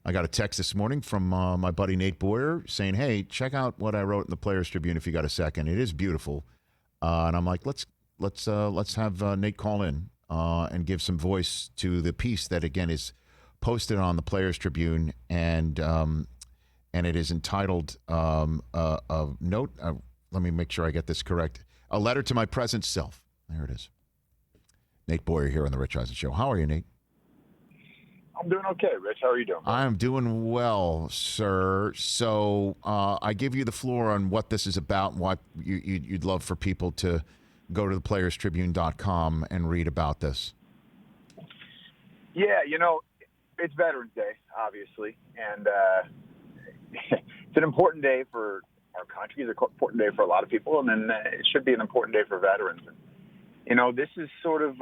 I got a text this morning from my buddy Nate Boyer saying, "Hey, check out what I wrote in the Players Tribune if you got a second. It is beautiful." And I'm like, let's have Nate call in and give some voice to the piece that again is posted on the Players Tribune, and it is entitled a note. Let me make sure I get this correct. A letter to my present self. There it is. Nate Boyer here on the Rich Eisen Show. How are you, Nate? I'm doing okay, Rich. How are you doing? I'm doing well, sir. So I give you the floor on what this is about and what you'd love for people to go to theplayerstribune.com and read about this. Yeah, it's Veterans Day, obviously, and it's an important day for our country. It's an important day for a lot of people, and then it should be an important day for veterans. This is sort of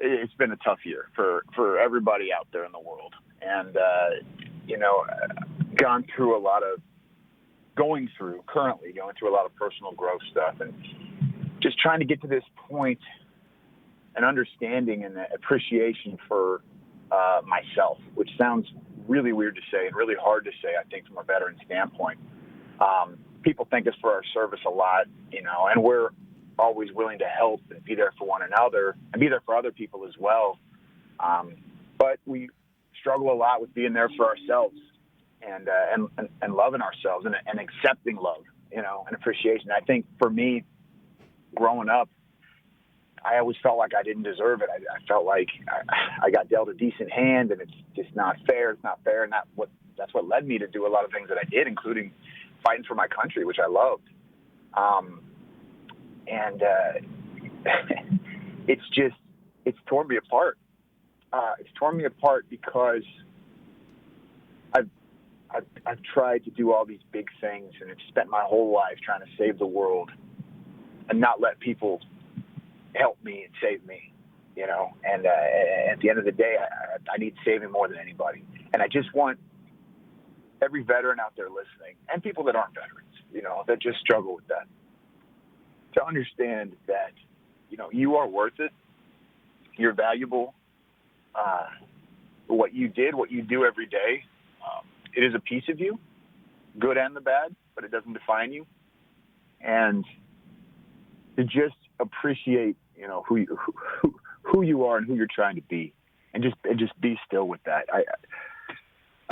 it's been a tough year for everybody out there in the world, and currently going through a lot of personal growth stuff, and just trying to get to this point, an understanding and appreciation for myself, which sounds really weird to say and really hard to say, I think, from a veteran standpoint. People thank us for our service a lot, and we're always willing to help and be there for one another and be there for other people as well. But we struggle a lot with being there for ourselves and loving ourselves and accepting love, and appreciation. I think for me, growing up, I always felt like I didn't deserve it. I felt like I got dealt a decent hand, and it's just not fair. It's not fair, and that's what led me to do a lot of things that I did, including fighting for my country, which I loved. It's torn me apart. It's torn me apart because I've tried to do all these big things, and have spent my whole life trying to save the world and not let people help me and save me, and at the end of the day, I need saving more than anybody. And I just want every veteran out there listening, and people that aren't veterans, that just struggle with that, to understand that, you are worth it. You're valuable. What you do every day, it is a piece of you, good and the bad, but it doesn't define you. And to just appreciate, who you are and who you're trying to be, and just be still with that.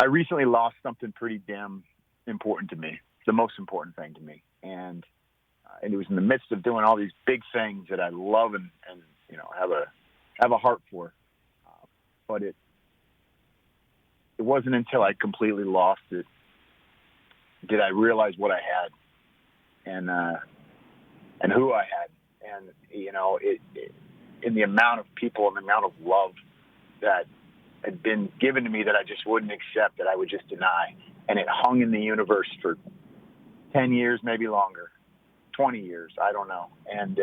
I recently lost something pretty damn important to me, the most important thing to me, and it was in the midst of doing all these big things that I love and have a heart for, but it wasn't until I completely lost it did I realize what I had and who I had. And, in the amount of people and the amount of love that had been given to me that I just wouldn't accept, that I would just deny. And it hung in the universe for 10 years, maybe longer, 20 years, I don't know. And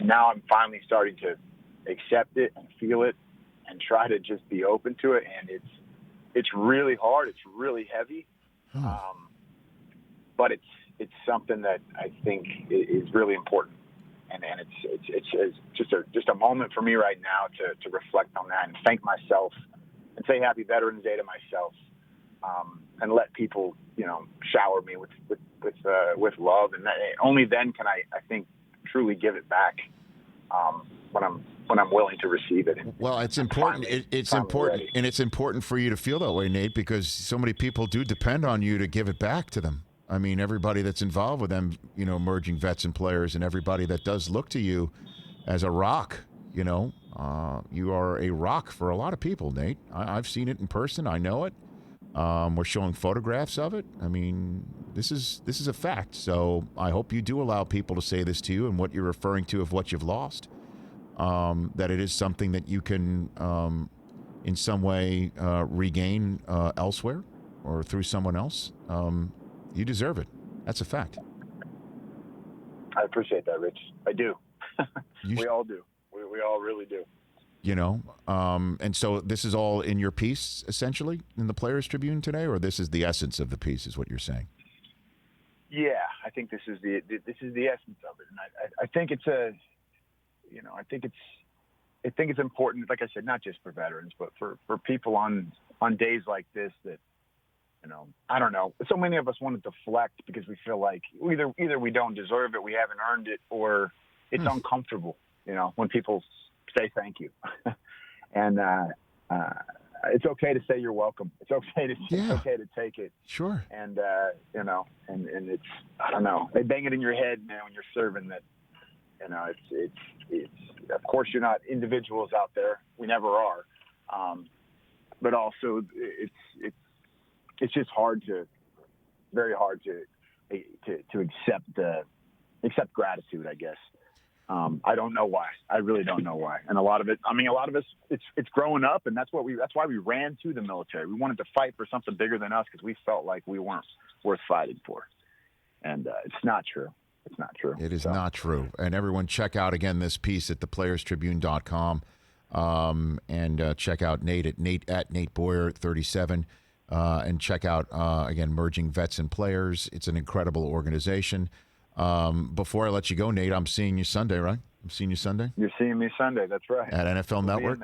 now I'm finally starting to accept it and feel it and try to just be open to it. And it's really hard. It's really heavy. But it's something that I think is really important. And it's just a moment for me right now to reflect on that and thank myself and say Happy Veterans Day to myself, and let people shower me with love, and only then can I think truly give it back when I'm willing to receive it. Well, it's important. It's important, and it's important for you to feel that way, Nate, because so many people do depend on you to give it back to them. I mean, everybody that's involved with them, emerging vets and players, and everybody that does look to you as a rock, you are a rock for a lot of people, Nate. I've seen it in person. I know it. We're showing photographs of it. I mean, this is a fact. So I hope you do allow people to say this to you and what you're referring to of what you've lost, that it is something that you can, in some way, regain elsewhere or through someone else. You deserve it. That's a fact. I appreciate that, Rich. I do. We all do. We all really do. And so this is all in your piece, essentially, in the Players Tribune today, or this is the essence of the piece, is what you're saying? Yeah, I think this is the essence of it, and I think it's I think it's important, like I said, not just for veterans, but for people on days like this that, I don't know. So many of us want to deflect because we feel like either we don't deserve it, we haven't earned it, or it's uncomfortable, when people say thank you. And it's okay to say you're welcome. It's okay to take it. Sure. And, and it's, I don't know, they bang it in your head, man, when you're serving that, it's of course you're not individuals out there. We never are. But also it's just very hard to accept gratitude, I guess. I don't know why. I really don't know why. And a lot of us, it's growing up, and that's why we ran to the military. We wanted to fight for something bigger than us because we felt like we weren't worth fighting for. And it's not true. It's not true. It is not true. And everyone, check out again this piece at thePlayersTribune.com, and check out Nate at Nate Boyer 37, and check out again Merging Vets and Players. It's an incredible organization. Before I let you go, Nate, I'm seeing you Sunday, right? I'm seeing you Sunday. You're seeing me Sunday. That's right. At NFL Network.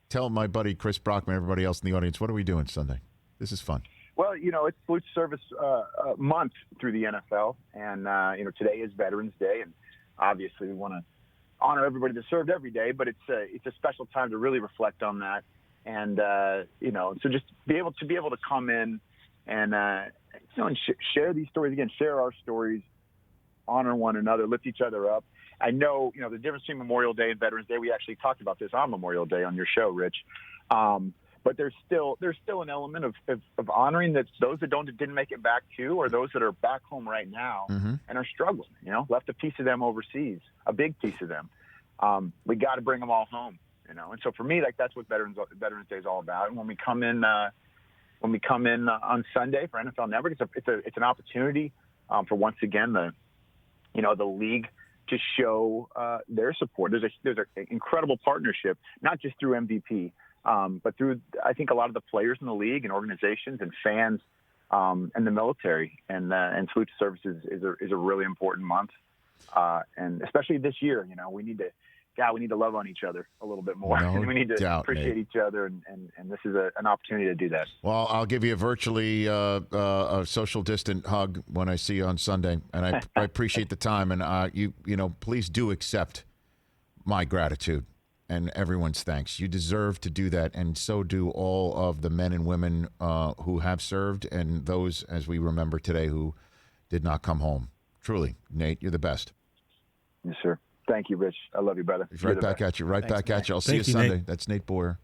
Tell my buddy Chris Brockman, everybody else in the audience, what are we doing Sunday? This is fun. Well, it's Salute Service month through the NFL, and today is Veterans Day, and obviously we want to honor everybody that served every day, but it's a special time to really reflect on that, and so just be able to come in and share these stories again, share our stories, honor one another, lift each other up. I know the difference between Memorial Day and Veterans Day. We actually talked about this on Memorial Day on your show, Rich. But there's still an element of honoring those that didn't make it back to, or those that are back home right now and are struggling. Left a piece of them overseas, a big piece of them. We got to bring them all home. And so for me, that's what Veterans Day is all about. And when we come in on Sunday for NFL Network, it's an opportunity for once again the league to show their support. There's an incredible partnership, not just through MVP. But through, I think, a lot of the players in the league and organizations and fans and the military, and Salute to Service is a really important month, and especially this year, we need to love on each other a little bit more. No we need to doubt, appreciate Nate. each other, and this is an opportunity to do that. Well, I'll give you a virtually a social distant hug when I see you on Sunday, and I appreciate the time, and you please do accept my gratitude and everyone's thanks. You deserve to do that, and so do all of the men and women who have served, and those, as we remember today, who did not come home. Truly, Nate, you're the best. Yes, sir. Thank you, Rich. I love you, brother. Right back at you. Right back at you. I'll see you Sunday. Nate. That's Nate Boyer.